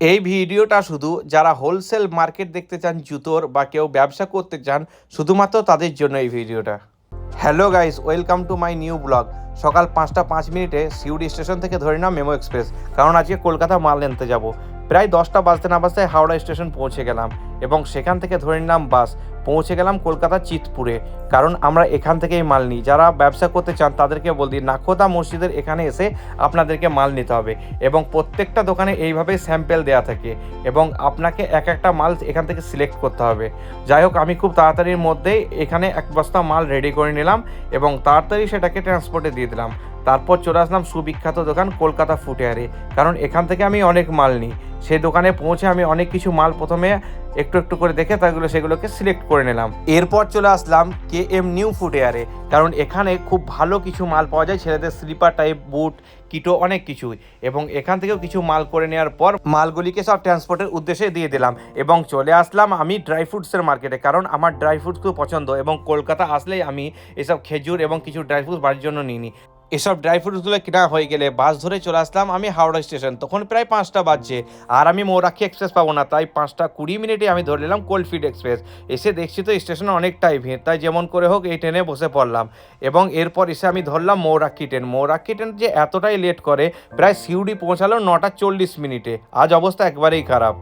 এই ভিডিওটা শুধু যারা হোলসেল মার্কেট দেখতে চান জুতোর বা কেউ ব্যবসা করতে চান শুধুমাত্র তাদের জন্য এই ভিডিওটা। Hello guys, welcome to my new blog. সকাল 5:05 সিউড়ি স্টেশন থেকে ধরে নাম মেমো এক্সপ্রেস, কারণ আজকে কলকাতা মাল আনতে যাব। প্রায় 10টা বাজতে না বাজতে হাওড়া স্টেশন পৌঁছে গেলাম এবং সেখান থেকে ধরে নিলাম বাস, পৌঁছে গেলাম কলকাতা চিতপুরে। কারণ আমরা এখান থেকেই মাল নিই। যারা ব্যবসা করতে চান তাদেরকে বলি নাখোদা মসজিদের এখানে এসে আপনাদেরকে মাল নিতে হবে এবং প্রত্যেকটা দোকানে এইভাবে স্যাম্পেল দেওয়া থাকে এবং আপনাকে এক একটা মাল এখান থেকে সিলেক্ট করতে হবে। যাই হোক, আমি খুব তাড়াতাড়ির মধ্যেই এখানে এক বস্তা মাল রেডি করে নিলাম এবং তাড়াতাড়ি সেটাকে ট্রান্সপোর্টে দিয়ে দিলাম। তারপর চলে আসলাম সুবিখ্যাত দোকান কলকাতা ফুটওয়্যারে, কারণ এখান থেকে আমি অনেক মাল নিই। সেই দোকানে পৌঁছে আমি অনেক কিছু মাল প্রথমে একটু একটু করে দেখে সেগুলোকে সিলেক্ট করে নিলাম। এরপর চলে আসলাম KM নিউ ফুটওয়্যারে, কারণ এখানে খুব ভালো কিছু মাল পাওয়া যায়, ছেলেদের স্লিপার টাইপ, বুট, কিটো, অনেক কিছুই। এবং এখান থেকেও কিছু মাল করে নেওয়ার পর মালগুলিকে সব ট্রান্সপোর্টের উদ্দেশ্যে দিয়ে দিলাম এবং চলে আসলাম আমি ড্রাই ফ্রুটসের মার্কেটে, কারণ আমার ড্রাই ফ্রুটস খুব পছন্দ এবং কলকাতা আসলেই আমি এসব খেজুর এবং কিছু ড্রাই ফ্রুটস বাড়ির জন্য নিই। এসব ড্রাই ফ্রুটসগুলো কেনা হয়ে গেলে বাস ধরে চলে আসলাম আমি হাওড়া স্টেশন। তখন প্রায় 5টা বাজছে আর আমি মৌরাক্ষী এক্সপ্রেস পাবো না, তাই 5:20 আমি ধরে নিলাম কোল্ডফিল্ড এক্সপ্রেস। এসে দেখছি তো স্টেশনে অনেকটাই ভিড়, তাই যেমন করে হোক এই ট্রেনে বসে পড়লাম এবং এরপর এসে আমি ধরলাম মৌরাক্ষী ট্রেন। মৌরাক্ষী ট্রেন যে এতটাই লেট করে, প্রায় সিউড়ি পৌঁছালো 9:40। আজ অবস্থা একবারেই খারাপ।